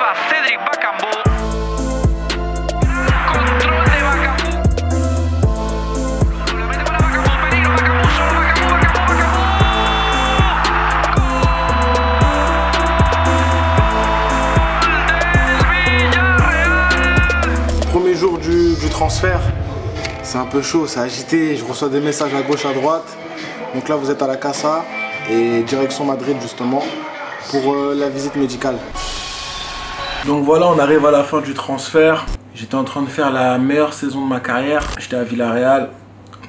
va Cédric Bakambu. Control de Bakambu. La mete para Bakambu, peligro, Bakambu, solo Bakambu. Premier jour du transfert, c'est un peu chaud, c'est agité, je reçois des messages à gauche, à droite. Donc là vous êtes à la Casa et direction Madrid justement pour la visite médicale. Donc voilà, on arrive à la fin du transfert. J'étais en train de faire la meilleure saison de ma carrière. J'étais à Villarreal,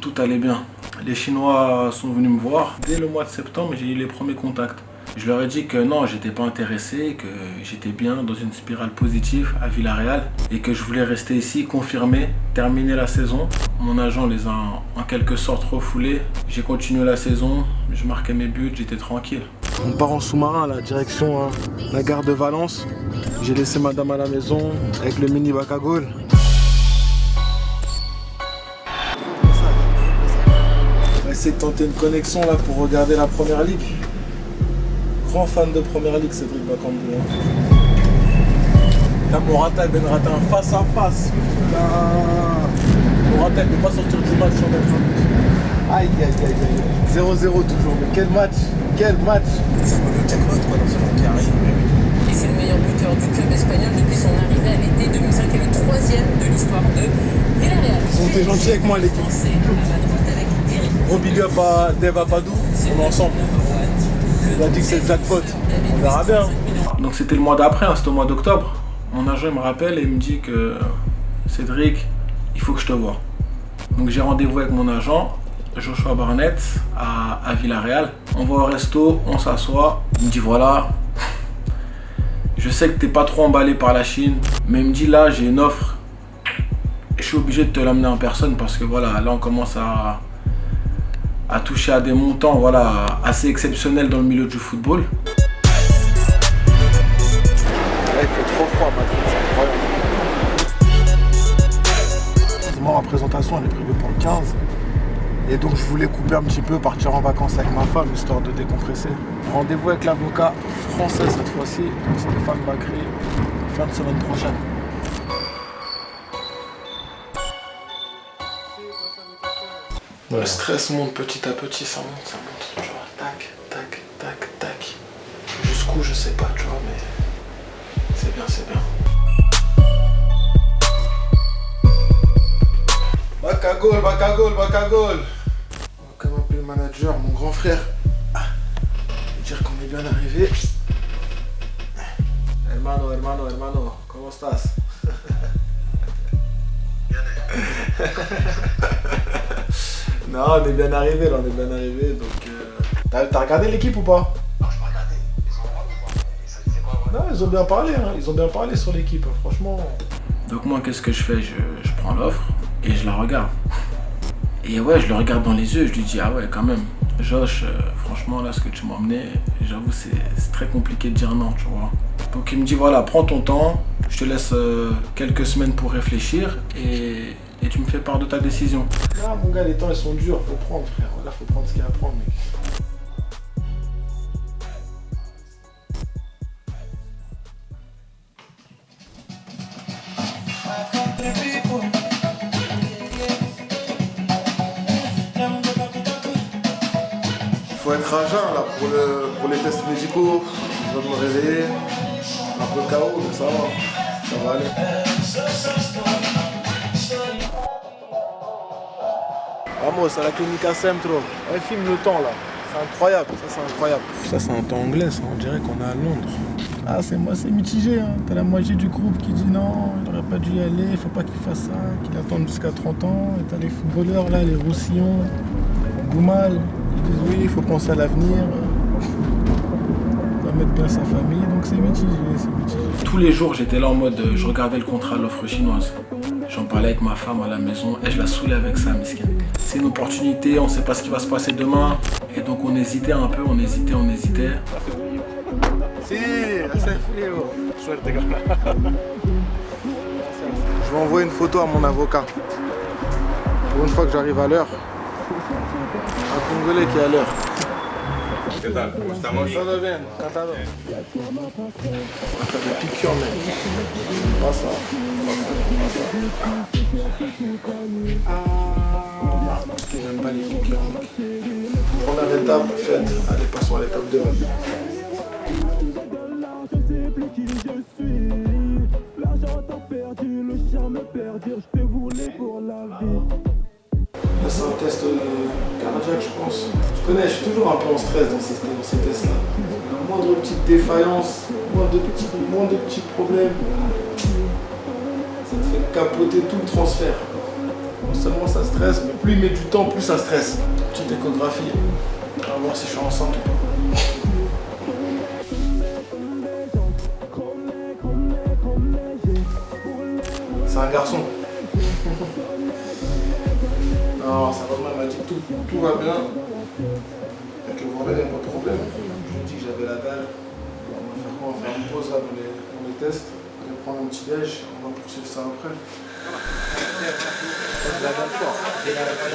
tout allait bien. Les Chinois sont venus me voir. Dès le mois de septembre, j'ai eu les premiers contacts. Je leur ai dit que non, j'étais pas intéressé, que j'étais bien dans une spirale positive à Villarreal et que je voulais rester ici, confirmer, terminer la saison. Mon agent les a en quelque sorte refoulés. J'ai continué la saison, je marquais mes buts, j'étais tranquille. On part en sous-marin à la direction la gare de Valence. J'ai laissé madame à la maison avec le mini bac à Gaulle. On va essayer de tenter une connexion là pour regarder la première ligue. Grand fan de première ligue, Cédric Bakambu. Là, Morata et Benrata face à face. Morata ne peut pas sortir du match sur notre but. Aïe, aïe, aïe, aïe. 0-0 toujours. Mais quel match! Quel match! C'est le jackpot quoi dans ce monde qui arrive. Et c'est le meilleur buteur du club espagnol depuis son arrivée à l'été 2005 et le troisième de l'histoire de Villarreal. Ils ont été gentils avec moi, l'équipe. Gros big up à Dev Apadou. On est ensemble. Il a dit que c'est le jackpot. On verra bien. Donc c'était le mois d'après, c'était au mois d'octobre. Mon agent me rappelle et il me dit que Cédric, il faut que je te voie. Donc j'ai rendez-vous avec mon agent, Joshua Barnett, à Villarreal. On va au resto, on s'assoit. Il me dit voilà, je sais que t'es pas trop emballé par la Chine, mais il me dit là j'ai une offre. Je suis obligé de te l'amener en personne parce que voilà, là on commence à toucher à des montants voilà, assez exceptionnels dans le milieu du football. Là, il fait trop froid Madrid, c'est incroyable. Ma présentation elle est prévue pour le 15. Et donc je voulais couper un petit peu, partir en vacances avec ma femme, histoire de décompresser. Rendez-vous avec l'avocat français cette fois-ci, Stéphane Bakri, fin de semaine prochaine. Le stress monte petit à petit, ça monte, tu vois, tac, tac, tac, tac. Jusqu'où, je sais pas, tu vois, mais c'est bien, c'est bien. Bac à Gaulle, bac à Gaulle, bac à Gaulle. On va quand même appeler le manager, mon grand frère. Dire qu'on est bien arrivé. Hermano, hermano, hermano, comment estás? Non, on est bien arrivé là, on est bien arrivé. Donc, t'as regardé l'équipe ou pas? Non, je peux regarder. Ils ont droit ou pas? Et ça disait quoi? Non, ils ont bien parlé, hein. Ils ont bien parlé sur l'équipe, hein, franchement. Donc moi, qu'est-ce que je fais? Je prends l'offre et je la regarde. Et ouais, je le regarde dans les yeux, je lui dis ah ouais, quand même. Josh, franchement là, ce que tu m'as emmené, j'avoue, c'est très compliqué de dire non, tu vois. Donc il me dit voilà, prends ton temps, je te laisse quelques semaines pour réfléchir et tu me fais part de ta décision. Ah mon gars, les temps ils sont durs, faut prendre frère, voilà, faut prendre ce qu'il y a à prendre mec. Il faut être à jeun là pour les tests médicaux, je vais me réveiller, un peu KO mais ça va aller. Vamos, à la Clínica Centro. Elle filme le temps là. C'est incroyable, ça c'est incroyable. Ça c'est un temps anglais, ça, on dirait qu'on est à Londres. Ah c'est mitigé, hein. T'as la moitié du groupe qui dit non, il aurait pas dû y aller, faut pas qu'il fasse ça, qu'il attende jusqu'à 30 ans. Et t'as les footballeurs là, les Roussillon, Goumal, ils disent oui, il faut penser à l'avenir. On va mettre bien sa famille, donc c'est mitigé, c'est mitigé. Tous les jours j'étais là en mode, je regardais le contrat de l'offre chinoise. J'en parlais avec ma femme à la maison et je la saoulais avec ça, miskin. C'est une opportunité, on sait pas ce qui va se passer demain. Et donc on hésitait un peu, on hésitait. Si, c'est frio. Je vais envoyer une photo à mon avocat. Pour une fois que j'arrive à l'heure. Un Congolais qui est à l'heure. ¿Qué tal? ¿Cómo estamos? Todo bien, encantado. On va faire des piqûres, mec. Pas ça. J'aime pas les piqûres, mec. Première étape faite. Allez, passons à l'étape 2. C'est un test cardiaque, je pense. Je suis toujours un peu en stress dans ces tests-là. La moindre petite défaillance, moindre petit problème, ça te fait capoter tout le transfert. Non seulement ça stresse, mais plus il met du temps, plus ça stresse. Petite échographie, on va voir si je suis enceinte ou pas. C'est un garçon. Non, sa maman m'a dit que tout va bien. Avec le volet, il n'y a pas de problème. Je lui ai dit que j'avais la dalle. On va faire quoi? On va faire une pause là dans les tests. On va prendre un petit déj. On va poursuivre ça après. La dalle fort.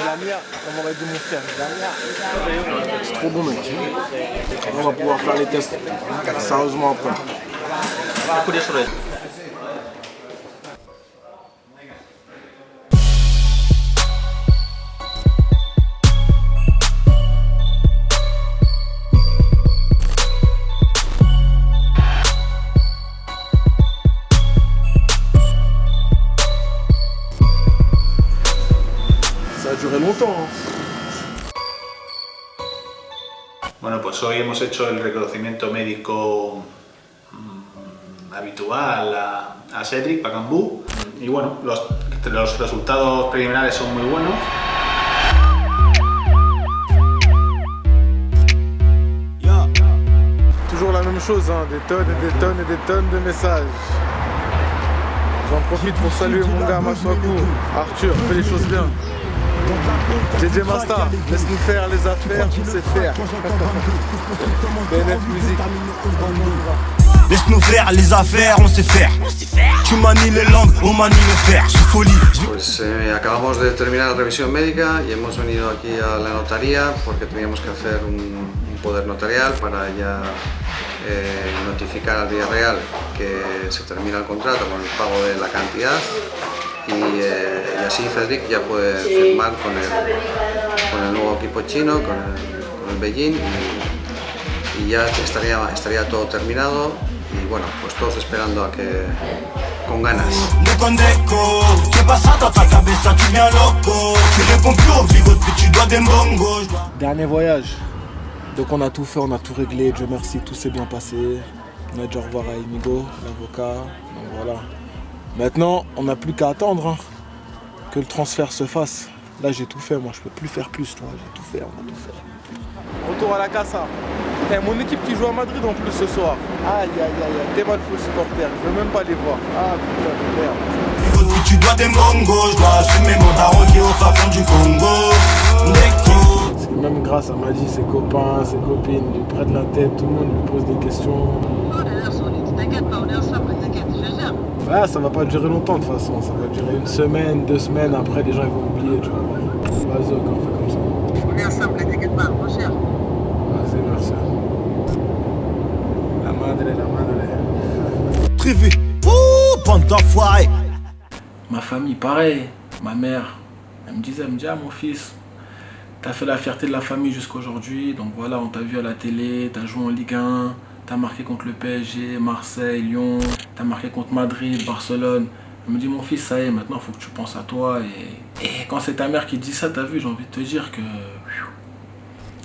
La mienne, comme aurait dit mon frère. C'est trop bon, mec. On va pouvoir faire les tests sérieusement après. Ça a duré longtemps. Bueno, pues hoy hemos hecho el reconocimiento médico habitual a Cédric Bakambu y bueno, los resultados preliminares son muy buenos. Toujours la même chose, hein, des tonnes et des tonnes et des tonnes de messages. J'en profite pour saluer mon gars Maswaku, Arthur, fais les choses bien. JJ Masta, laisse-nous faire les affaires, tu sais faire. BNF Musique. Laisse-nous faire les affaires, on sait faire. Tu manies les langues, on manie le fer, c'est folie. Pues acabamos de terminar la revisión médica y hemos venido aquí a la notaría porque teníamos que hacer un poder notarial para ya notificar al Villarreal que se termina el contrato con el pago de la cantidad y así Cédric ya puede firmar con el nuevo equipo chino, con el Beijing y ya estaría todo terminado y bueno, pues todos esperando a que con ganas. Dernier voyage. Donc on a tout fait, on a tout réglé, Dieu merci, tout s'est bien passé. On a dit au revoir à Inigo, l'avocat, donc voilà. Maintenant, on n'a plus qu'à attendre hein, que le transfert se fasse. Là j'ai tout fait, moi je peux plus faire plus, toi. J'ai tout fait, on a tout fait. Retour à la Casa. Eh, mon équipe qui joue à Madrid en plus ce soir. Aïe aïe aïe, t'es mal faux supporter, je veux même pas les voir. Ah putain de merde. Tu dois des mongos, je dois assumer mon daron qui est au fin fond du Congo. C'est même grâce à Madi, ses copains, ses copines, lui prennent la tête, tout le monde lui pose des questions. T'inquiète pas, on est ensemble, t'inquiète, je gère. Ah, ça va pas durer longtemps de toute façon, ça va durer 1 semaine, 2 semaines, après les gens ils vont oublier, tu vois. Vas-y, on fait comme ça. On est ensemble, t'inquiète pas, on gère. Vas-y, merci. La madre. Privé, ouh, bande d'enfoirés. Ma famille, pareil. Ma mère, elle me disait, ah mon fils, t'as fait la fierté de la famille jusqu'aujourd'hui, donc voilà, on t'a vu à la télé, t'as joué en Ligue 1, t'as marqué contre le PSG, Marseille, Lyon, t'as marqué contre Madrid, Barcelone. Elle me dit, mon fils, ça y est, maintenant il faut que tu penses à toi. Et quand c'est ta mère qui dit ça, t'as vu, j'ai envie de te dire que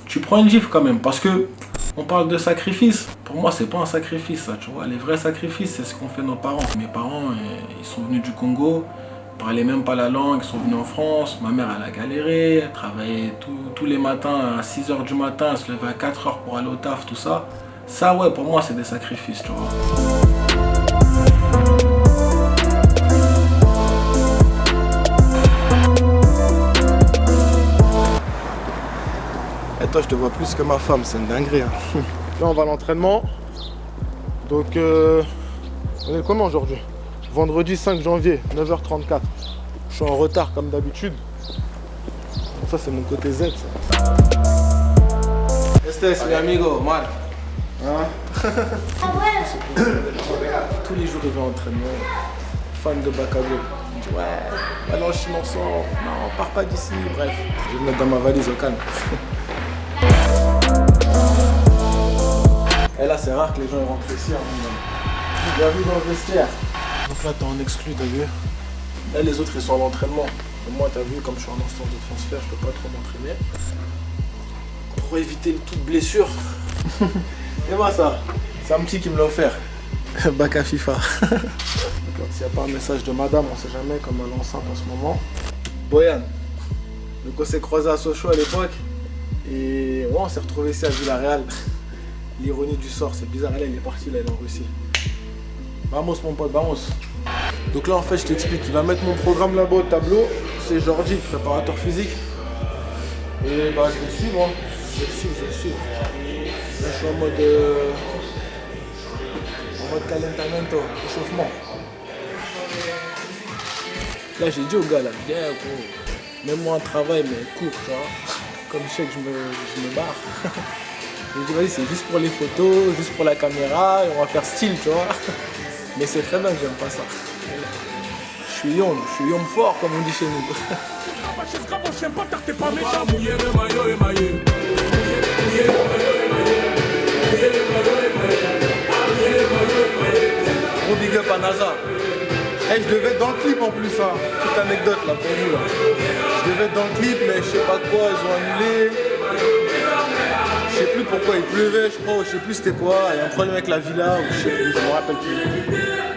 tu prends une gifle quand même, parce que on parle de sacrifice. Pour moi, c'est pas un sacrifice, ça, tu vois. Les vrais sacrifices, c'est ce qu'ont fait nos parents. Mes parents, ils sont venus du Congo, ils parlaient même pas la langue, ils sont venus en France. Ma mère, elle a galéré, elle travaillait tous les matins à 6 h du matin, elle se levait à 4 h pour aller au taf, tout ça. Ça, ouais, pour moi, c'est des sacrifices, tu vois. Et toi, je te vois plus que ma femme, c'est une dinguerie. Hein. Là, on va à l'entraînement. Donc, on est comment aujourd'hui? Vendredi 5 janvier, 9 h 34. Je suis en retard comme d'habitude. Ça, c'est mon côté Z. Ça. tristesse, mi amigo, mal. Hein? Tous les jours, il va à l'entraînement. Fan de Bacabo. Il me dit, ouais, allons en Chine ensemble. Non, on part pas d'ici. Bref, je vais le mettre dans ma valise au calme. Et là, c'est rare que les gens rentrent ici. Bienvenue dans le vestiaire. Donc là, t'es en exclu, t'as vu? Là, les autres, ils sont à l'entraînement. Et moi, t'as vu, comme je suis en instance de transfert, je peux pas trop m'entraîner. Pour éviter toute blessure. Et moi, ça, c'est un petit qui me l'a offert. Bac à FIFA. Donc, s'il n'y a pas un message de madame, on sait jamais, comme elle est enceinte en ce moment. Boyan. Donc, on s'est croisé à Sochaux à l'époque. Et ouais, on s'est retrouvé ici à Villarreal. L'ironie du sort, c'est bizarre, elle est partie, là, elle est en Russie. Vamos mon pote, vamos. Donc là en fait je t'explique, il va mettre mon programme là-bas au tableau. C'est Jordi, préparateur physique. Et bah je vais le suivre, hein. Je vais le suivre. Là je suis en mode calentamento, échauffement. Là j'ai dit au gars là, viens gros, mets-moi un travail mais court, tu vois. Comme je sais que je me barre. J'ai dit vas-y c'est juste pour les photos, juste pour la caméra, et on va faire style, tu vois. Mais c'est très bien que j'aime pas ça. Je suis yom fort comme on dit chez nous. Gros big up à NASA. Hey, je devais être dans le clip en plus, hein. Petite anecdote là pour vous là. Je devais être dans le clip mais je sais pas quoi, ils ont annulé. Je sais plus pourquoi il pleuvait, je crois, je sais plus c'était quoi, il y a un problème avec la villa, ou je sais plus, je me rappelle plus.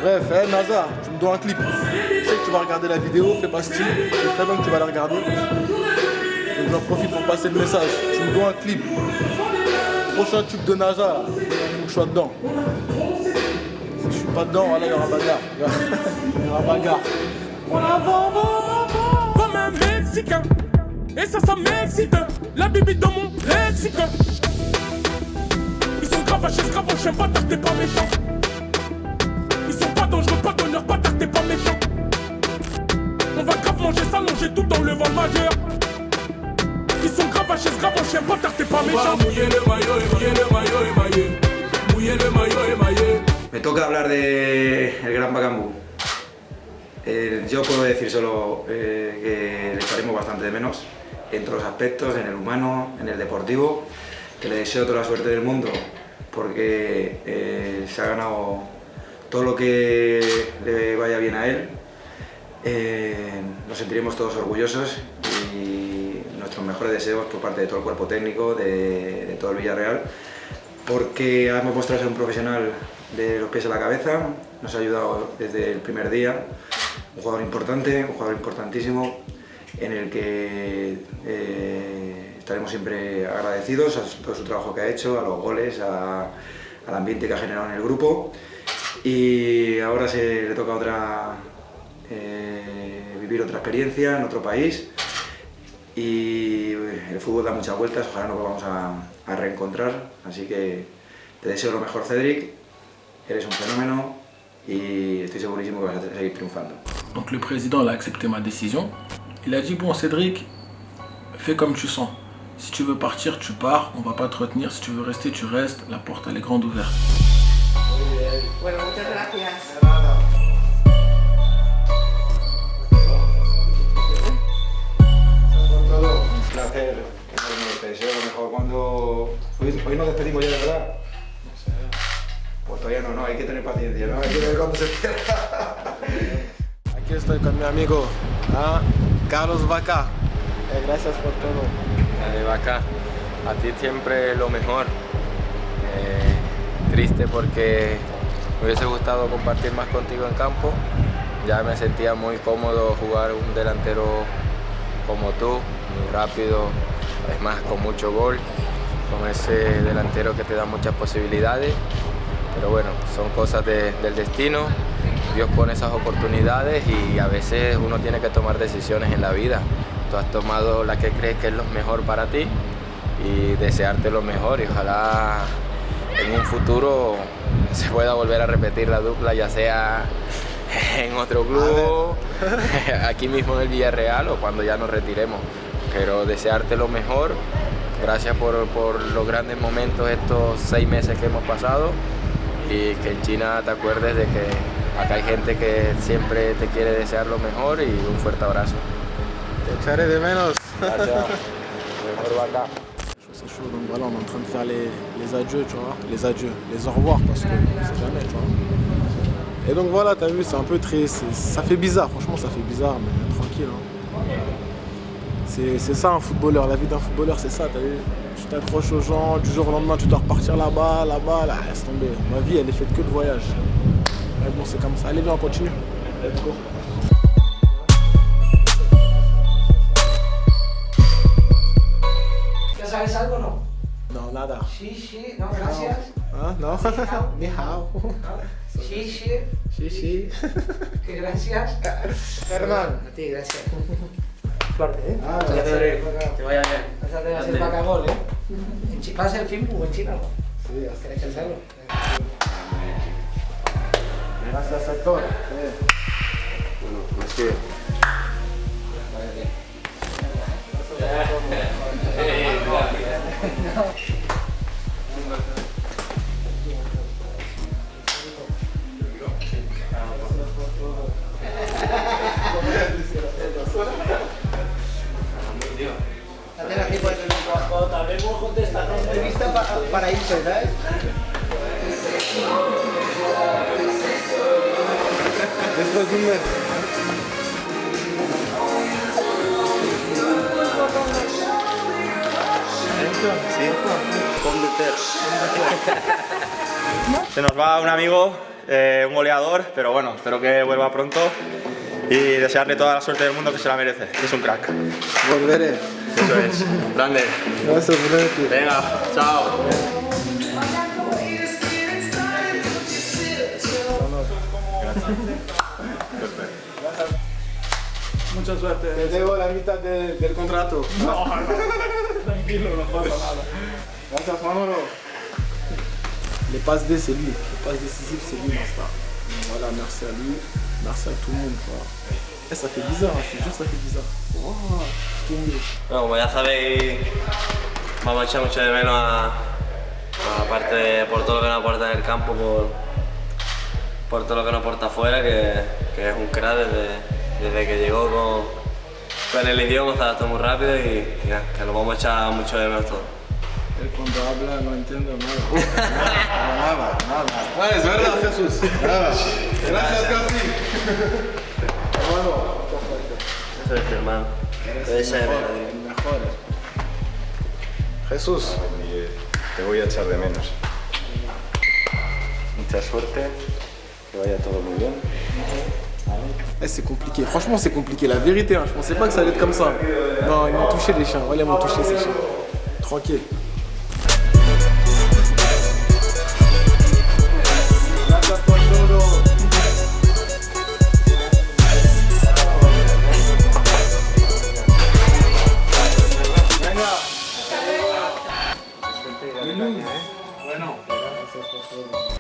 Bref, hey, NASA, tu me dois un clip. Je sais que tu vas regarder la vidéo, fais pas style, je sais très bien que tu vas la regarder. Donc j'en profite pour passer le message, tu me dois un clip. Prochain tube de NASA, il faut que je sois dedans. Si je suis pas dedans, voilà, il y aura bagarre. Il y aura bagarre. Comme un Mexicain, et ça m'excite, la bibi dans mon lexique. Ils sont gravachés, j'aime pas t'es pas méchant. Ils sont pas dangereux, pas d'honneur, pas t'es pas méchant. On va grave manger, s'allonger tout dans le vent majeur. Ils sont gravachés, j'aime pas t'es pas méchant. Mouiller le maillot émaillé, mouiller le maillot émaillé. Me toca hablar de el gran Bakambu. Yo puedo decir solo que le echaremos bastante de menos en todos los aspectos, en el humano, en el deportivo, que le deseo toda la suerte del mundo porque se ha ganado todo lo que le vaya bien a él. Nos sentiremos todos orgullosos y nuestros mejores deseos por parte de todo el cuerpo técnico, de todo el Villarreal, porque hemos mostrado ser un profesional de los pies a la cabeza, nos ha ayudado desde el primer día, un jugador importante, un jugador importantísimo, en el que estaremos siempre agradecidos a todo su trabajo que ha hecho, a los goles, al ambiente que ha generado en el grupo. Y ahora le toca vivir otra experiencia en otro país. Y el fútbol da muchas vueltas, ojalá nos volvamos a reencontrar. Así que te deseo lo mejor, Cédric. Eres un fenómeno y estoy segurísimo que vas a seguir triunfando. Donc le président a accepté ma décision. Il a dit bon Cédric, fais comme tu sens. Si tu veux partir, tu pars, on va pas te retenir. Si tu veux rester, tu restes. La porte elle est grande ouverte. Bueno, muchas gracias. Un placer, te deseo lo mejor. Hoy nos despedimos ya, de verdad. Pues todavía no, hay que tener paciencia, ¿no? Hay que ver cuándo se cierra. Aquí estoy con mi amigo, ¿ah? Carlos Vaca. Gracias por todo. Vaca, a ti siempre lo mejor. Triste porque me hubiese gustado compartir más contigo en campo. Ya me sentía muy cómodo jugar un delantero como tú, muy rápido, además con mucho gol, con ese delantero que te da muchas posibilidades. Pero bueno, son cosas del destino. Dios pone esas oportunidades y a veces uno tiene que tomar decisiones en la vida. Tú has tomado la que crees que es lo mejor para ti y desearte lo mejor y ojalá en un futuro se pueda volver a repetir la dupla, ya sea en otro club, aquí mismo en el Villarreal o cuando ya nos retiremos. Pero desearte lo mejor gracias por los grandes momentos estos 6 meses que hemos pasado y que en China te acuerdes de que acá hay gente que siempre te quiere desear lo mejor y un fuerte abrazo. Te echaré de menos. Gracias. Acá. C'est chaud, donc voilà, on est en train de faire les adieux, tu vois, les adieux, les au revoir parce que c'est jamais, tu vois. Et donc voilà, t'as vu, c'est un peu triste, ça fait bizarre, franchement ça fait bizarre, mais tranquille. Hein. C'est ça un footballeur, la vie d'un footballeur c'est ça, t'as vu. Tu t'accroches aux gens, du jour au lendemain tu dois repartir là-bas, là, laisse tomber. Ma vie elle est faite que de voyages. Mais bon, c'est comme ça. Allez, viens, on continue. Let's go. ¿Ya sabes algo o no? No, nada. Sí, no, gracias. Ah, no. Ni hao. Sí. Que gracias. Hernán. A ti, gracias. Suerte, ¿eh? Que vaya bien. Vas a hacer pacagol, ¿eh? ¿Vas a hacer el film en China o no? Sí, ¿Querés que hacerlo? Gracias, Héctor. Bueno, es que... También puedo contestar, ¿no? Entrevista para irse, ¿sabes? Después de un mes. Se nos va un amigo, un goleador, pero bueno, espero que vuelva pronto y desearle toda la suerte del mundo, que se la merece, que es un crack. Volveré. Eso es, grande. Gracias, Frenkie. Venga, chao. Mucha suerte. Te debo la mitad del contrato. No, tranquilo, no pasa nada. Gracias, Manolo. Les passes D, c'est lui. Les passes décisives, c'est lui, Master. Voilà, merci à lui. Merci à tout le monde. Quoi. Ça fait bizarre, hein, je te jure, ça fait bizarre. Oh, bueno, como ya sabéis, vamos a echar mucho de menos aparte por todo lo que nos aporta en el campo, por todo lo que nos aporta afuera, que es un crack desde que llegó con el idioma, se adaptó muy rápido y nada, que lo vamos a echar mucho de menos todo. Él cuando habla no entiendo nada. Nada. Es verdad, Jesús. Nada. Gracias, Casi. Hermano. Eso es, hermano. Eres el mejor. Jesús. Te voy a echar de menos. Mucha suerte, que vaya todo muy bien. C'est compliqué, franchement c'est compliqué, la vérité, hein. Je pensais pas que ça allait être comme ça. Non, ils m'ont touché les chiens, voilà, ils m'ont touché ces chiens. Tranquille.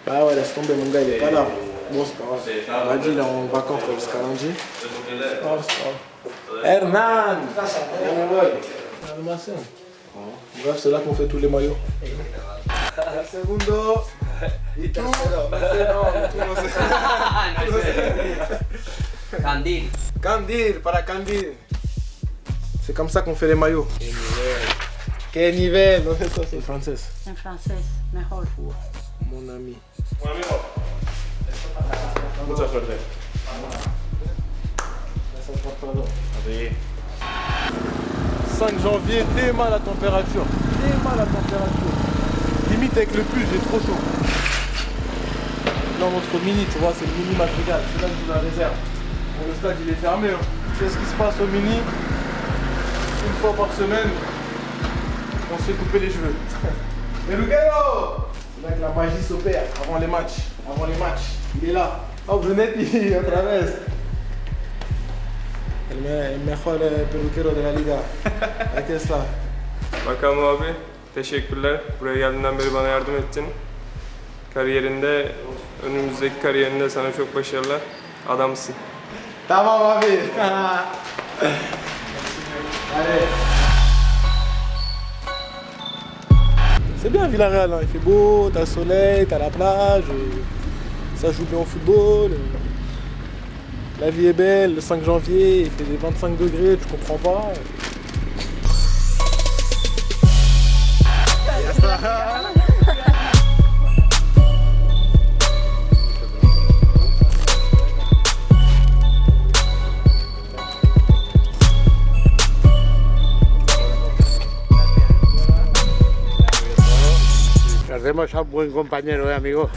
Ah ouais, laisse tomber, mon gars, il est pas là. Bon, c'est pas grave. On m'a dit, il est en vacances jusqu'à lundi. C'est pas grave, c'est pas grave. Hernan! Animation. Bref, c'est là qu'on fait tous les maillots. Segundo. Y tú. Candil. Candil, para Candil. C'est comme ça qu'on fait les maillots. Quel niveau! No, eso es en francés. En francés, mejor. Mon ami. Buen amigo. Mucha suerte. Gracias por todo. A ti. 5 janvier, déma la température. Déma la température. Limite avec le pull, j'ai trop chaud. Là, notre mini, tu vois, c'est le mini Madrigal. C'est là que je la réserve. Bon, le stade, il est fermé. Hein. Tu sais ce qui se passe au mini? Une fois par semaine, on se fait couper les cheveux. Mais Lugano! C'est là que la magie s'opère avant les matchs. Avant les matchs. Il est là. Oh, Brunetti, otra vez. El mejor peluquero de la liga. Aquí está. Bakalım abi, teşekkürler. Buraya geldiğinden beri bana yardım ettin. Kariyerinde, önümüzdeki kariyerinde sana çok başarılar. Adamsın. Tamam abi. Allez. C'est bien Villarreal, hein. Il fait beau, t'as le soleil, t'as la plage, ça joue bien au football. La vie est belle, le 5 janvier, il fait des 25 degrés, tu comprends pas. Perdemos a un buen compañero, amigo.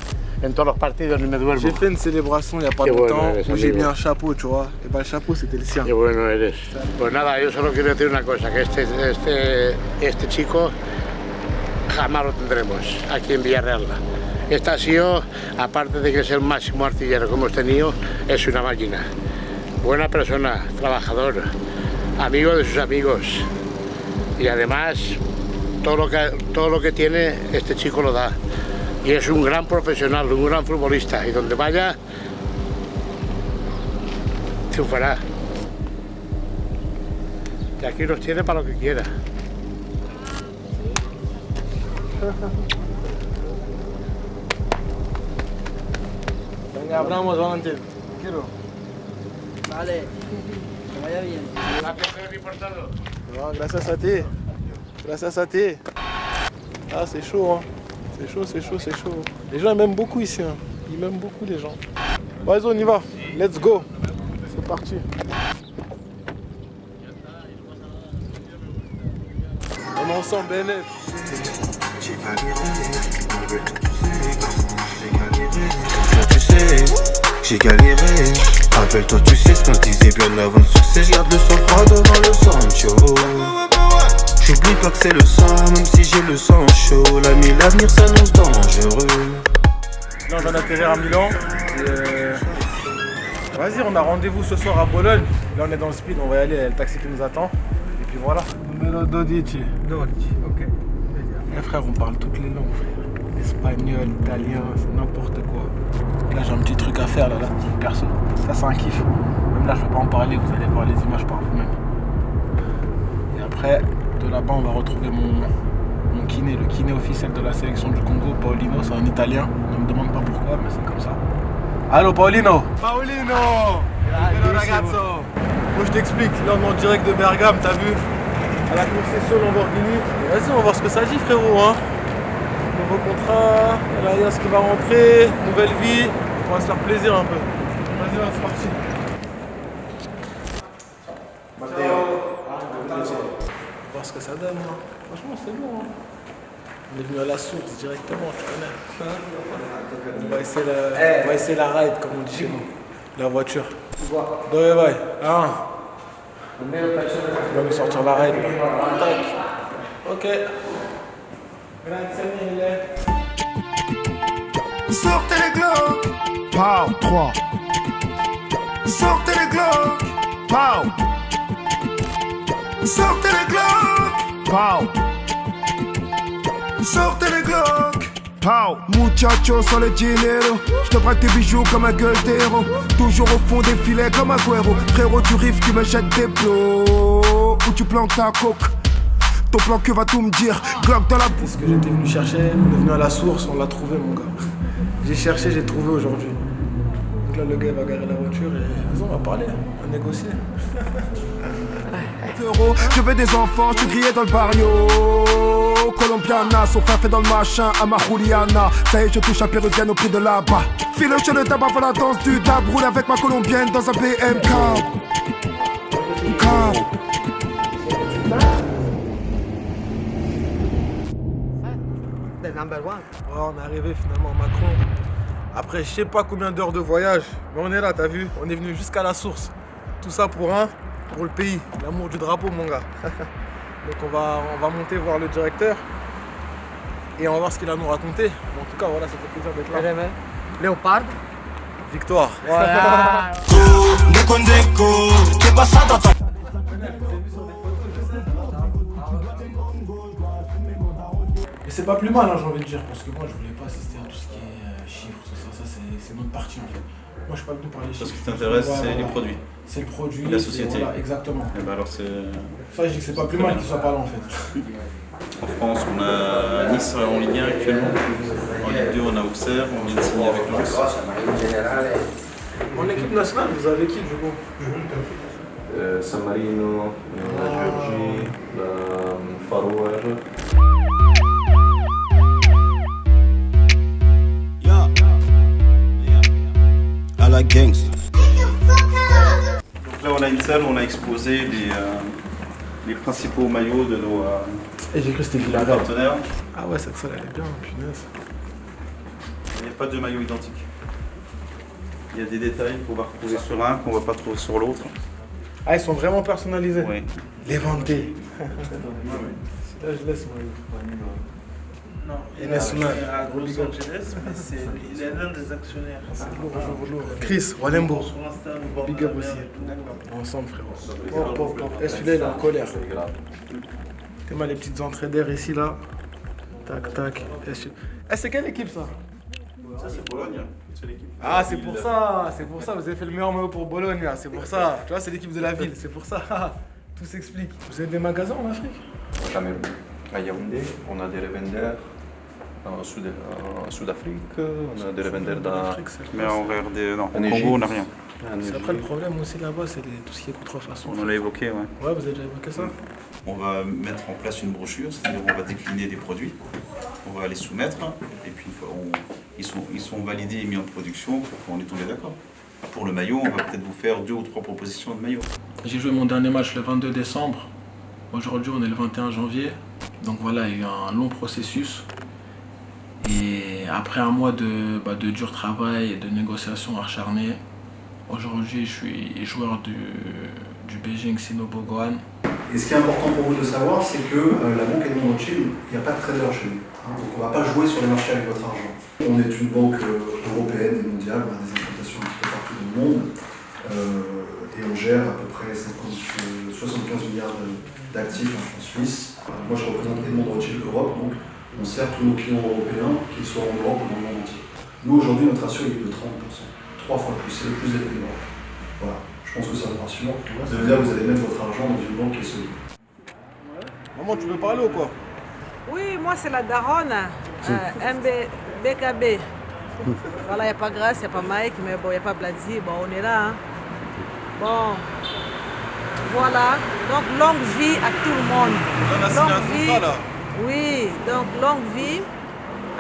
En todos los partidos, ni me duermo. J'ai fait une célébration il n'y a pas longtemps où j'ai mis un chapeau, tu vois. Et bah le chapeau c'était le sien. Qué bueno eres. Pues nada, yo solo quiero decir una cosa, que este chico jamás lo tendremos aquí en Villarreal. Este ha sido, aparte de que es el máximo artillero que hemos tenido, es una máquina. Buena persona, trabajador, amigo de sus amigos. Y además, todo lo que tiene, este chico lo da. Y es un gran profesional, un gran futbolista. Y donde vaya, triunfará. Y aquí nos tiene para lo que quiera. Venga, hablamos, Valentín. Quiero. Vale, que vaya bien. Non, gracias a ti. Gracias a ti. Ah, c'est chaud, hein. C'est chaud, c'est chaud, c'est chaud. Les gens ils m'aiment beaucoup ici, hein. Ils m'aiment beaucoup les gens. Vas-y, on y va. Let's go. C'est parti. On est ensemble, BNF. Tu sais, j'ai galéré. Rappelle-toi, tu sais ce qu'on se disait bien avant le succès. Je garde le sang froid devant le Sancho. J'oublie pas que c'est le sang, même si j'ai le sang chaud. L'ami, l'avenir s'annonce dangereux. Là, on vient d'atterrir à Milan. Vas-y, on a rendez-vous ce soir à Bologne. Là, on est dans le speed, on va y aller. Il y a le taxi qui nous attend. Et puis voilà. Numero 12. Ok. Les frères, on parle toutes les langues, frère. Espagnol, italien, c'est n'importe quoi. Là, j'ai un petit truc à faire, là, perso. Ça, c'est un kiff. Même là, je vais pas en parler, vous allez voir les images par vous-même. Et après, de là-bas, on va retrouver mon kiné, le kiné officiel de la sélection du Congo, Paolino. C'est un Italien. Ne me demande pas pourquoi, mais c'est comme ça. Allo, Paolino! Paolino! Hello, ragazzo! Moi, je t'explique. Là, on est en direct de Bergame, t'as vu? À la concession Lamborghini. Vas-y, on va voir ce que ça dit, frérot, hein. Nouveau contrat, Elias qui va rentrer, nouvelle vie, on va se faire plaisir un peu. Vas-y, c'est parti. Matteo. On va voir ce que ça donne. Hein. Franchement, c'est lourd. Hein. On est venu à la source directement, tu connais. On va essayer la ride, comme on dit chez nous. La voiture. Ouais, ouais. Ah. On va nous sortir la ride. Tac. Ok. Sortez les glocks, pow, 3. Sortez les glocks, pow. Sortez les glocks, pow. Sortez les glocks, pow. Muchacho sur le dinero, je te prête tes bijoux comme un gueule d'héros. Toujours au fond des filets comme un guerreau. Frérot, tu rives, tu me jettes des plots. Où tu plantes ta coque. Ton plan que va tout me dire, Glock dans la bouche. C'est ce que j'étais venu chercher, on est venu à la source, on l'a trouvé mon gars. J'ai cherché, j'ai trouvé aujourd'hui. Donc là le gars va garer la voiture et vas-y, on va parler, on va négocier. Je veux des enfants, je suis grillé dans le barrio. Colombiana, son frère fait dans le machin, à ma Juliana. Ça y est, je touche à péruvienne au prix de là-bas. File le jeu de tabac, pour la danse du dab. Roule avec ma colombienne dans un BMK. Number one. Ouais, on est arrivé finalement à Macron. Après je sais pas combien d'heures de voyage, mais on est là, t'as vu, on est venu jusqu'à la source. Tout ça pour le pays, l'amour du drapeau mon gars. Donc on va monter voir le directeur et on va voir ce qu'il a à nous raconter. En tout cas voilà, ça fait plaisir d'être là. Léopard. Victoire. Voilà. Et c'est pas plus mal, hein, j'ai envie de dire, parce que moi je voulais pas assister à tout ce qui est chiffres, tout ça, c'est notre partie en fait. Moi je suis pas venu parler chiffres. Ce qui t'intéresse, c'est les produits. C'est le produit, la société. Voilà, exactement. Et bah alors c'est. Ça, je dis que c'est pas plus mal qu'il soit pas là en fait. En France, on a Nice en Ligue 1 actuellement. En Ligue 2, on a Auxerre, on vient de signer avec Lens. En équipe nationale, vous avez qui du coup? San Marino, la Géorgie, la Faroe. À la gangsta. Donc là, on a une salle où on a exposé les principaux maillots de nos, Et j'ai cru que c'était de nos partenaires. Ah ouais, cette salle elle est bien, punaise. Il n'y a pas de maillot identique. Il y a des détails qu'on va retrouver sur un, qu'on ne va pas trouver sur l'autre. Ah, ils sont vraiment personnalisés? Oui. Les vantés. Là, je laisse moi. Non, il est à Los Angeles, mais il est l'un des actionnaires. C'est lourd. Chris, Walembo. Big up aussi. Ensemble, frérot. Pop. Et celui-là, il est en colère. T'es mal les petites entrées d'air ici, là. Tac. Eh, c'est quelle équipe, ça? Ça, c'est Bologne. C'est l'équipe. Ah, c'est pour ça. Vous avez fait le meilleur maillot pour Bologne, là. C'est pour ça. Tu vois, c'est l'équipe de la ville. C'est pour ça. Tout s'explique. Vous avez des magasins en Afrique? Au Cameroun, à Yaoundé, on a des revendeurs. En Sud-Afrique, on a des revendeurs mais en RD, non, au Congo, on n'a rien. C'est après le problème aussi là-bas, c'est tout ce qui est contrefaçon. On l'a évoqué, ouais. Ouais, vous avez déjà évoqué ça? On va mettre en place une brochure, c'est-à-dire on va décliner des produits, on va les soumettre, et puis ils sont validés et mis en production pour qu'on est tombé d'accord. Pour le maillot, on va peut-être vous faire 2 ou 3 propositions de maillot. J'ai joué mon dernier match le 22 décembre. Aujourd'hui, on est le 21 janvier. Donc voilà, il y a eu un long processus. Et après un mois de dur travail et de négociations acharnées, aujourd'hui je suis joueur du Beijing Sinobogoan. Et ce qui est important pour vous de savoir, c'est que la banque Edmond Rothschild, il n'y a pas de trader chez nous. Donc on ne va pas jouer sur les marchés avec votre argent. On est une banque européenne et mondiale, on a des implantations un petit peu partout dans le monde. Et on gère à peu près 75 milliards d'actifs en France suisse. Moi je représente Edmond Rothschild Europe, donc on sert tous nos clients européens, qu'ils soient en Europe ou dans le monde entier. Nous, aujourd'hui, notre ratio est de 30%. 3 fois plus, c'est le plus élevé d'Europe. Voilà, je pense que ça vous rassure. Ça veut dire que vous allez mettre votre argent dans une banque qui est solide. Maman, tu veux parler ou quoi? Oui, moi c'est la daronne, BKB. Voilà, il n'y a pas Grâce, il n'y a pas Mike, mais bon, il n'y a pas Bladi, bon, on est là. Hein. Bon, voilà, donc longue vie à tout le monde. On a signé un contrat là. Oui, donc longue vie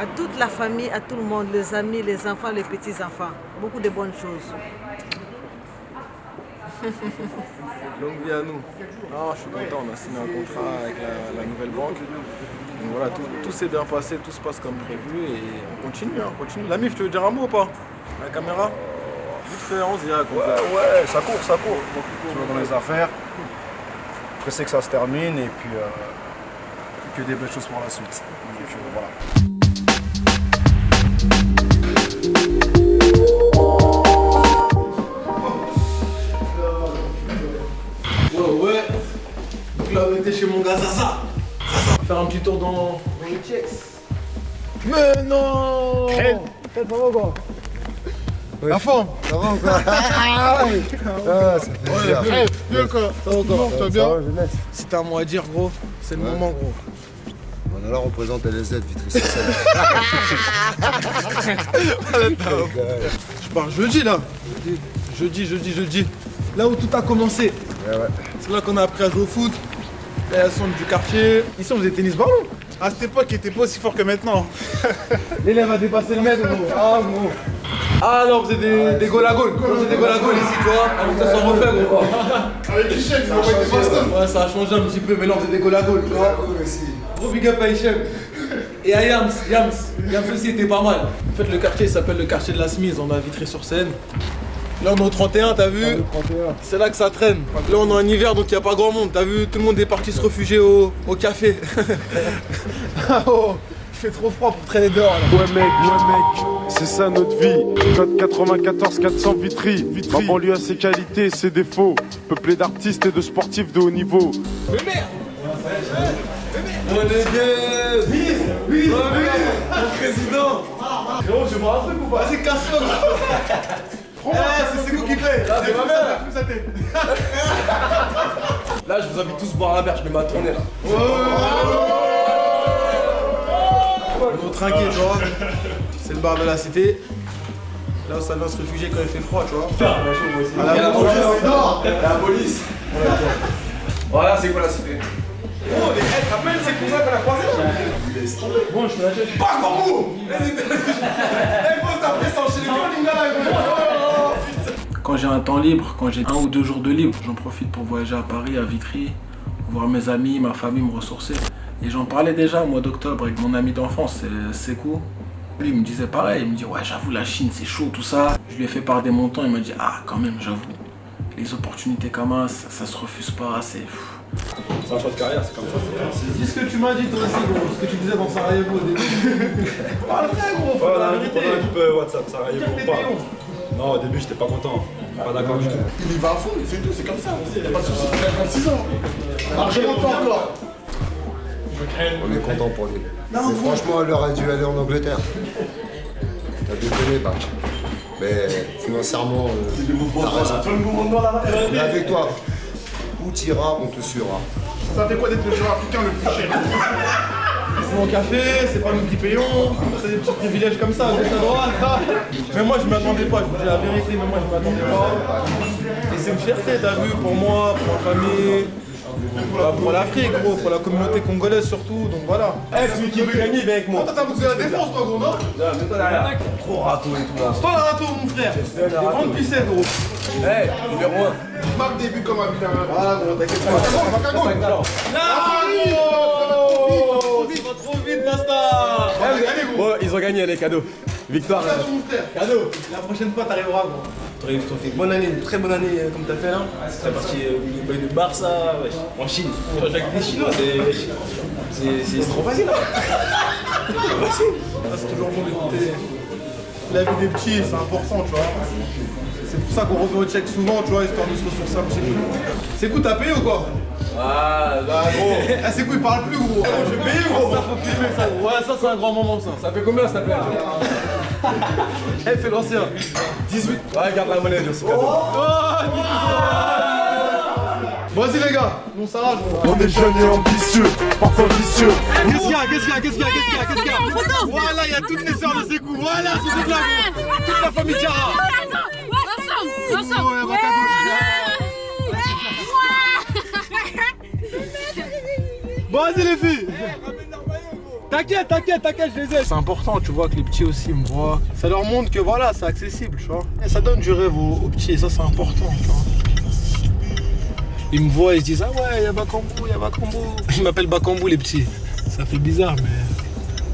à toute la famille, à tout le monde, les amis, les enfants, les petits-enfants. Beaucoup de bonnes choses. Longue vie à nous. Non, je suis content, on a signé un contrat avec la nouvelle banque. Donc voilà, tout s'est bien passé, tout se passe comme prévu et on continue. La MIF, tu veux dire un mot ou pas? La caméra? Vite fait, on se dit. Ouais, ça court. Toujours dans les affaires. Pressé que ça se termine et puis que des belles choses pour la suite. Donc, voilà. Ouais. Donc là, on était chez mon gars Zaza. On va faire un petit tour dans les checks. Mais non! Fred, ça va quoi? La forme! Ça va ou quoi? Ah, ça fait plaisir. Bien quoi? Ça va quoi? Ça va bien? Si t'as un mot à dire, gros, c'est le moment, gros. On a là représente LSZ Vitry-sur-Seine. Je pars jeudi là. Jeudi. Là où tout a commencé. Ouais. C'est là qu'on a appris à jouer au foot. Là, la sonde du quartier. Ici, on faisait tennis ballon. À cette époque, il était pas aussi fort que maintenant. L'élève a dépassé le maître, gros. Ah, gros. Ah non, vous êtes des goal à goal. On faisait des goal à goal ici, tu vois. Avant que ça soit refait, gros. Avec Hichem, ça a été baston. Ouais, ça a changé un petit peu, mais là, on faisait des goal à goal, tu vois. Gros big up à Hichem. Et à Yams aussi était pas mal. En fait, le quartier s'appelle le quartier de la Smise. On a Vitry-sur-Seine. Là on est au 31, t'as vu? C'est là que ça traîne. Là on est en hiver donc il n'y a pas grand monde, t'as vu? Tout le monde est parti se réfugier au café. Oh, il fait trop froid pour traîner dehors là. Ouais mec, c'est ça notre vie. Code 94 400 Vitry. Ma banlieue a ses qualités, ses défauts. Peuplé d'artistes et de sportifs de haut niveau. Mais merde! Oh les gars! Oui! Mon président! Frérot, tu vois un truc ou pas? Vas-y, casse-toi! C'est Sekou qui paye! C'est ma mère! Sa tête. Là, je vous invite tous boire un verre, je mets ma tournée là. On est trinqué, tu vois. C'est le bar de la cité. Là où ça vient se réfugier quand il fait froid, tu vois. La police. Voilà, c'est quoi la cité? Oh, les gars, tu te rappelles, c'est pour ça qu'on a croisé là? Bon, je peux lâcher. Pas comme vous! Eh, gros, t'as pris ça chez les gars, Quand j'ai un temps libre, quand j'ai 1 ou 2 jours de libre, j'en profite pour voyager à Paris, à Vitry, voir mes amis, ma famille, me ressourcer. Et j'en parlais déjà au mois d'octobre avec mon ami d'enfance, c'est Sekou. Lui, il me disait pareil, il me dit ouais, j'avoue, la Chine, c'est chaud, tout ça. Je lui ai fait part des montants, il m'a dit ah, quand même, j'avoue, les opportunités comme ça se refuse pas, c'est... C'est un choix de carrière, c'est comme ça. Dis ce que tu m'as dit toi aussi, gros, ce que tu disais dans Sarajevo au début. Parle vrai, gros, faut la vérité. On a un peu WhatsApp, Sarajevo ou pas. Non, au début, j'étais pas content. Pas d'accord du tout. Il y va à fond, c'est tout, c'est comme ça. Y'a pas de soucis, il a 26 ans. Largement pas encore. On est content pour lui. Mais franchement, elle aurait dû aller en Angleterre. T'as déconné, Bach. Mais financièrement, t'as raison. On est avec toi. Où t'iras, on te suivra. Ça fait quoi d'être le joueur africain le plus cher? Mon café, c'est pas nous qui payons, c'est des petits privilèges comme ça, à gauche à droite. Mais moi je m'attendais pas, je vous dis la vérité, mais moi je m'attendais pas. Et c'est une fierté, t'as vu, pour moi, pour ma famille, pour l'Afrique, gros, pour la communauté congolaise surtout, donc voilà. Eh, celui qui veut gagner, il vient avec moi. Toi t'as poussé la défense toi gros, non? Trop râteau et tout là. C'est toi le râteau mon frère. Des grandes pissettes gros. Eh, numéro 1. Tu marques des buts comme un vilain. Voilà gros, t'inquiète pas. Trop vite, basta! Bon, ils ont gagné les cadeaux. Victoire. Cadeau. La prochaine fois, t'arriveras, gros. T'aurais fait une bonne année, une très bonne année comme t'as fait là. T'es parti de Barça, en Chine. Tu vois, avec des Chinois, c'est trop facile là. C'est trop facile. C'est toujours bon d'écouter la vie des petits, c'est important, tu vois. C'est pour ça qu'on revient au check souvent, tu vois, histoire de se ressourcer un petit peu. C'est cool, t'as payé ou quoi? Ah, bah gros. Ah, c'est cool, il parle plus, gros. Je vais payer, gros. Ça, faut filmer ça. Ouais, ça, c'est un grand moment, ça. Ça fait combien, ça plaît? Eh, fais l'ancien. 18. Ouais, garde la monnaie de ce cadeau. Vas-y, les gars. Bon, ça rage, gros. On est jeunes et ambitieux, parfois vicieux. Qu'est-ce qu'il y a? Voilà, il y a toutes les sœurs de Sekou. Voilà, c'est toute la famille Diarra. Bon, vas-y les filles. T'inquiète, je les ai. C'est important, tu vois, que les petits aussi me voient. Ça leur montre que voilà, c'est accessible, tu vois. Et ça donne du rêve aux petits, et ça c'est important, tu vois. Ils me voient, ils se disent ah ouais, y'a Bakambu. Ils m'appellent Bakambu les petits. Ça fait bizarre, mais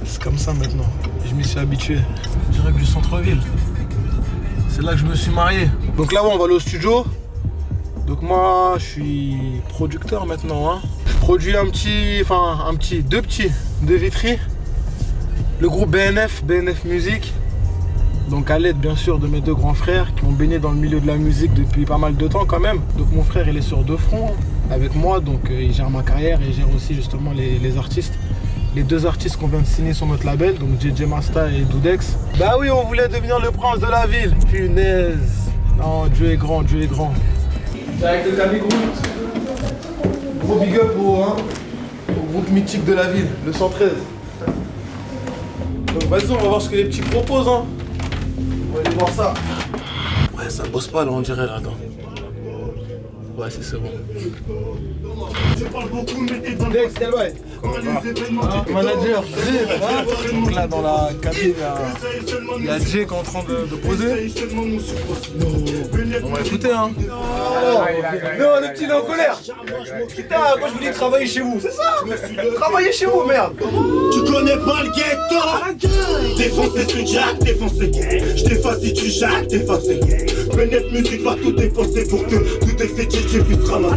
c'est comme ça maintenant. Je m'y suis habitué. Direct du centre-ville. C'est là que je me suis marié. Donc là, on va aller au studio. Donc moi, je suis producteur maintenant. Hein. Je produis deux petits de Vitry. Le groupe BNF Music. Donc à l'aide bien sûr de mes 2 grands frères qui ont baigné dans le milieu de la musique depuis pas mal de temps quand même. Donc mon frère il est sur 2 fronts avec moi, donc il gère ma carrière et il gère aussi justement les artistes. Les 2 artistes qu'on vient de signer sur notre label, donc JJ Masta et Doudex. Bah oui, on voulait devenir le prince de la ville. Punaise. Non, Dieu est grand. C'est avec le Kaby Group. Gros big up au groupe mythique de la ville, le 113. Donc vas-y, on va voir ce que les petits proposent. Hein. On va aller voir ça. Ouais, ça bosse pas là, on dirait là-dedans. Ouais, c'est bon. Je parle beaucoup, mais t'es dans le Dex, ouais. Manager, donc là dans la cabine, il y a Jay qui est en train de poser. On va écouter hein. Non, le petit il est en colère. Putain, moi je voulais travailler chez vous, c'est ça? Travailler chez vous, merde. Tu connais pas le ghetto. Défoncé sur Jack, défoncé. Je t'efface si tu jacques, défoncé. BNF Music va tout défoncer pour que tout excès puisse ramasser.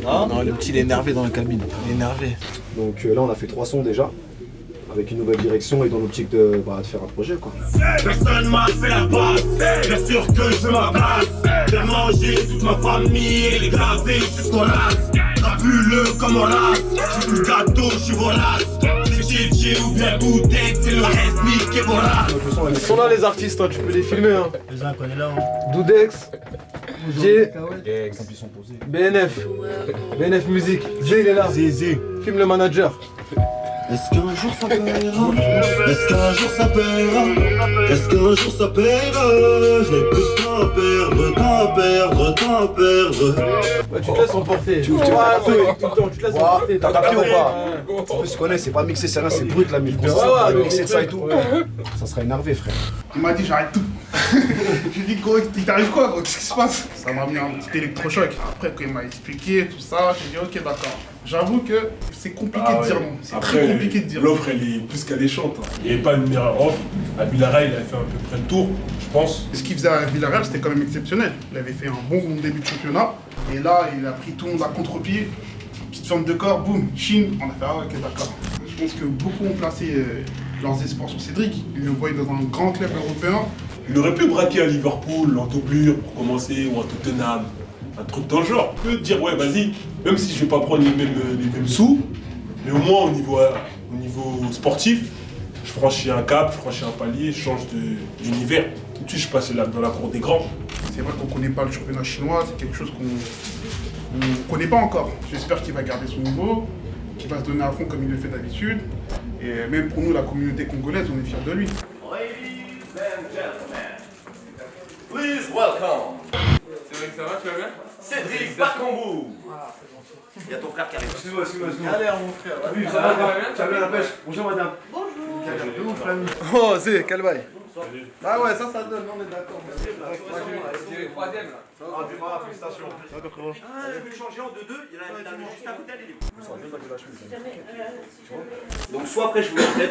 Non, le petit il est énervé dans la cabine, il est énervé. Donc là on a fait 3 sons déjà, avec une nouvelle direction et dans l'optique de faire un projet quoi. Personne m'a fait la passe, bien sûr que je m'abrace. Faire manger toute ma famille et les graver jusqu'au las. Crapuleux comme on lasse, j'suis tout le gâteau, j'suis vorace. C'est GG ou bien Doudex, c'est le reste qui est vorace. Ils sont là les artistes, hein, tu peux les filmer hein. Les uns connaissent là hein. Doudex, J, BNF Music, J il est là, filme le manager. Est-ce qu'un jour ça paiera? Est-ce qu'un jour ça paiera? Est-ce qu'un jour ça paiera? Je n'ai plus de temps à perdre, temps à perdre, temps à perdre. Ouais, tu te laisses emporter. Tu te laisses emporter. T'as capté ou pas? En plus, tu connais, c'est pas mixé, c'est rien, c'est brut la musique. Ouais, mixer ça et tout. Ça sera énervé, frère. Il m'a dit j'arrête tout. J'ai dit gros, il t'arrive quoi gros? Qu'est-ce qui se passe? Ça m'a mis un petit électrochoc. Après quand il m'a expliqué tout ça, j'ai dit ok d'accord. J'avoue que c'est compliqué de dire non. C'est très compliqué de dire non. L'offre elle est plus qu'alléchante. Il n'y avait pas une meilleure offre. À Villarreal il a fait à peu près le tour, je pense. Ce qu'il faisait à Villarreal c'était quand même exceptionnel. Il avait fait un bon début de championnat. Et là il a pris tout le monde à contre-pied. Petite forme de corps, boum, Chine. On a fait ah ok d'accord. Je pense que beaucoup ont placé leurs espoirs sur Cédric. Ils le voyaient dans un grand club européen. Il aurait pu braquer à Liverpool, en doublure pour commencer, ou à Tottenham, un truc dans le genre. Il peut dire ouais vas-y, même si je vais pas prendre les mêmes sous, mais au moins au niveau sportif, je franchis un cap, je franchis un palier, je change d'univers. Tout de suite je passe dans la cour des grands. C'est vrai qu'on connaît pas le championnat chinois, c'est quelque chose qu'on connaît pas encore. J'espère qu'il va garder son niveau, qu'il va se donner à fond comme il le fait d'habitude. Et même pour nous, la communauté congolaise, on est fiers de lui. Please welcome Cédric, ça va, tu vas bien? Cédric Bakambu. Il y a ton frère qui arrive. Excuse-moi. Allez, mon frère. Oui, ça va bien? Tu as bien la pêche? Bonjour madame. Bonjour. Oh, c'est quel bail? Ah ouais, ça donne, on est d'accord. C'est le troisième là. Ah, du bras, félicitations. Tu peux changer en 2-2, il y en a juste à côté, elle est libre. Donc soit après je vous mettrai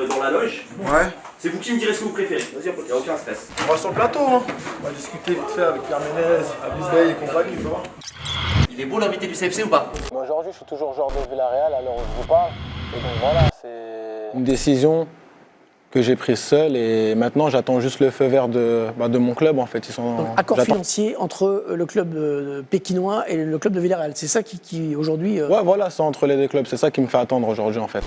dans la loge. Ouais. C'est vous qui me direz ce que vous préférez. Vas-y, il n'y a aucun stress. On va sur le plateau, hein. On va discuter vite fait avec Pierre Ménez, Abisbey et compagnie, tu vois. Il est beau l'invité du CFC ou pas? Moi aujourd'hui je suis toujours joueur de Villarreal à l'heure où je vous parle. Et donc voilà, c'est une décision que j'ai prise seule et maintenant j'attends juste le feu vert de mon club en fait. Donc, accord financier entre le club pékinois et le club de Villarreal, c'est ça qui aujourd'hui... Ouais voilà, c'est entre les deux clubs, c'est ça qui me fait attendre aujourd'hui en fait.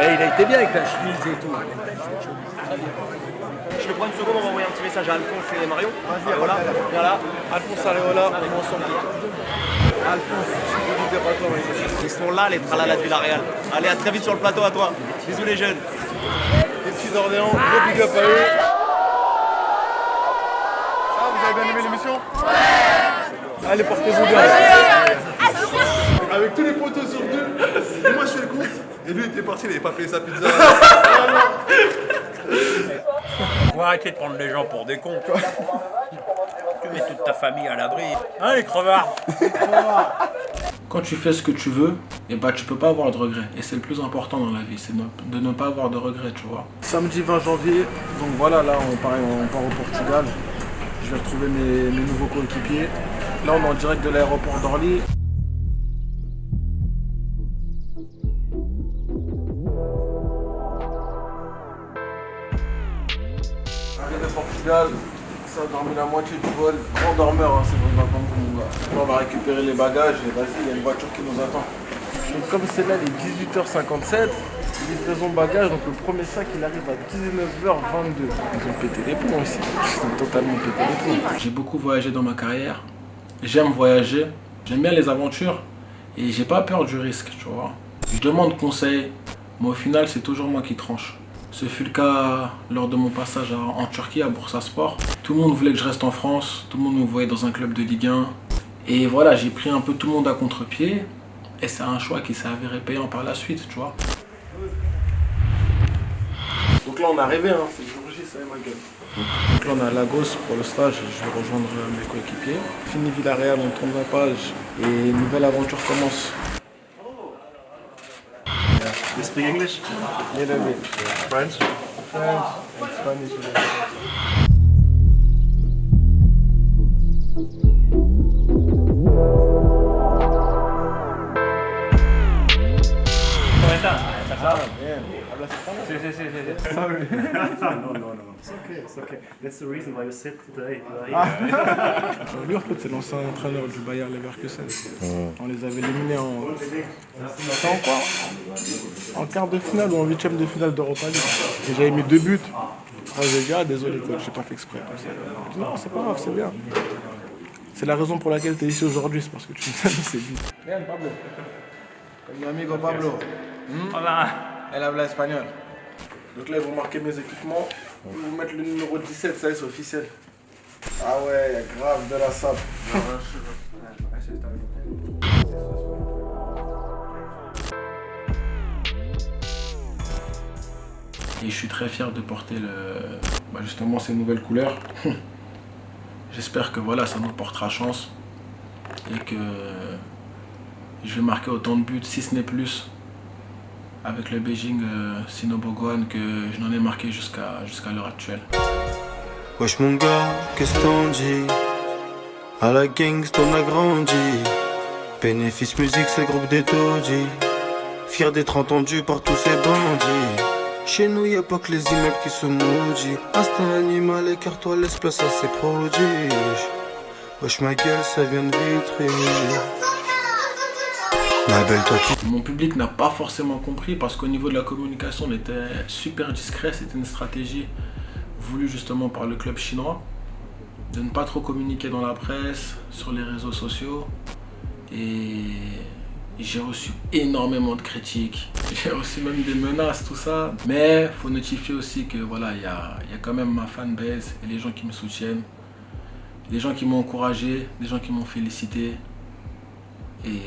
Et il a été bien avec la chemise et tout. Je vais prendre une seconde, on va envoyer un petit message à Alphonse et Marion. Vas-y, voilà, viens là. Alphonse Areola, on est ensemble. Alphonse, ils sont là, les tralala de Villarreal. Allez, à très vite sur le plateau, à toi. Bisous les jeunes. Les petits d'Orléans, gros big up à eux. Ça, vous avez bien aimé l'émission? Ouais. Allez, portez-vous bien. Avec tous les poteaux sur deux, moi je fais le compte. Et lui il était parti, il n'avait pas payé sa pizza. Faut arrêter de prendre les gens pour des cons. Tu mets toute ta famille à l'abri. Hein les crevards? Quand tu fais ce que tu veux, et bah tu peux pas avoir de regrets. Et c'est le plus important dans la vie, c'est de ne pas avoir de regrets, tu vois. Samedi 20 janvier, donc voilà, là on part au Portugal. Je vais retrouver mes nouveaux coéquipiers. Là on est en direct de l'aéroport d'Orly. Arrivé au Portugal, ça a dormi la moitié du vol. Grand dormeur, hein, c'est bon, mon gars. Là, on va récupérer les bagages et vas-y, il y a une voiture qui nous attend. Donc comme c'est là, il est 18h57, livraison bagages, donc le premier sac il arrive à 19h22. Ils ont pété les plombs ici, ils ont totalement pété les plombs. J'ai beaucoup voyagé dans ma carrière, j'aime voyager, j'aime bien les aventures et j'ai pas peur du risque, tu vois. Je demande conseil, mais au final c'est toujours moi qui tranche. Ce fut le cas lors de mon passage en Turquie à Bursaspor. Tout le monde voulait que je reste en France, tout le monde me voyait dans un club de Ligue 1. Et voilà, j'ai pris un peu tout le monde à contre-pied. Et c'est un choix qui s'est avéré payant par la suite, tu vois. Donc là on est arrivé, hein, c'est le jour J, ça y est ma gueule. Donc là on est à Lagos pour le stage, je vais rejoindre mes coéquipiers. Fini Villarreal, on tourne la page et une nouvelle aventure commence. You speak English? Little bit. French? French and Spanish. Sorry. No. It's okay. That's the reason why you sit today. Lui en fait c'est l'ancien entraîneur du Bayer Leverkusen. On les avait éliminés en quart de finale ou en huitième de finale d'Europa League. Et j'avais mis 2 buts. J'ai dit ah désolé coach, j'ai pas fait exprès. Non c'est pas grave, c'est bien. C'est la raison pour laquelle tu es ici aujourd'hui, c'est parce que tu nous as mis ces buts. Bien, Pablo. Con mi amigo Pablo. Hola. Elle habla espagnol. Donc là, ils vont marquer mes équipements. Ils vont mettre le numéro 17, ça y est, c'est officiel. Ah ouais, il y a grave de la sable. Et je suis très fier de porter justement ces nouvelles couleurs. J'espère que voilà, ça nous portera chance et que je vais marquer autant de buts, si ce n'est plus, avec le Beijing Sinobogoan que je n'en ai marqué jusqu'à l'heure actuelle. Wesh mon gars, qu'est-ce t'en dis? À la gangsta on a grandi. Bénéfice musique c'est le groupe des taudis. Fier d'être entendu par tous ces bandits. Chez nous y'a pas que les immeubles qui se maudissent. Instinct animal, écarte-toi, laisse place à ces prodiges. Wesh ma gueule, ça vient de Vitry. Ma belle, toi tu... Mon public n'a pas forcément compris parce qu'au niveau de la communication on était super discret. C'était une stratégie voulue justement par le club chinois de ne pas trop communiquer dans la presse, sur les réseaux sociaux. Et j'ai reçu énormément de critiques, j'ai reçu même des menaces, tout ça. Mais faut notifier aussi que voilà, il y a quand même ma fanbase et les gens qui me soutiennent, les gens qui m'ont encouragé, les gens qui m'ont félicité. Et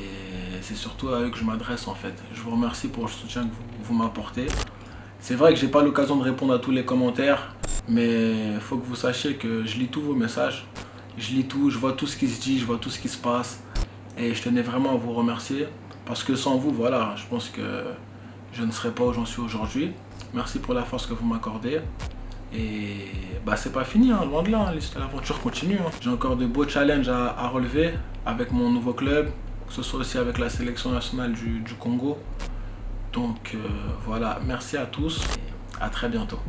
c'est surtout à eux que je m'adresse en fait. Je vous remercie pour le soutien que vous m'apportez. C'est vrai que j'ai pas l'occasion de répondre à tous les commentaires, mais il faut que vous sachiez que je lis tous vos messages. Je lis tout, je vois tout ce qui se dit, je vois tout ce qui se passe. Et je tenais vraiment à vous remercier parce que sans vous, voilà, je pense que je ne serais pas où j'en suis aujourd'hui. Merci pour la force que vous m'accordez. Et bah c'est pas fini, hein, loin de là, l'aventure continue. Hein. J'ai encore de beaux challenges à relever avec mon nouveau club, que ce soit aussi avec la sélection nationale du Congo. Donc voilà, merci à tous et à très bientôt.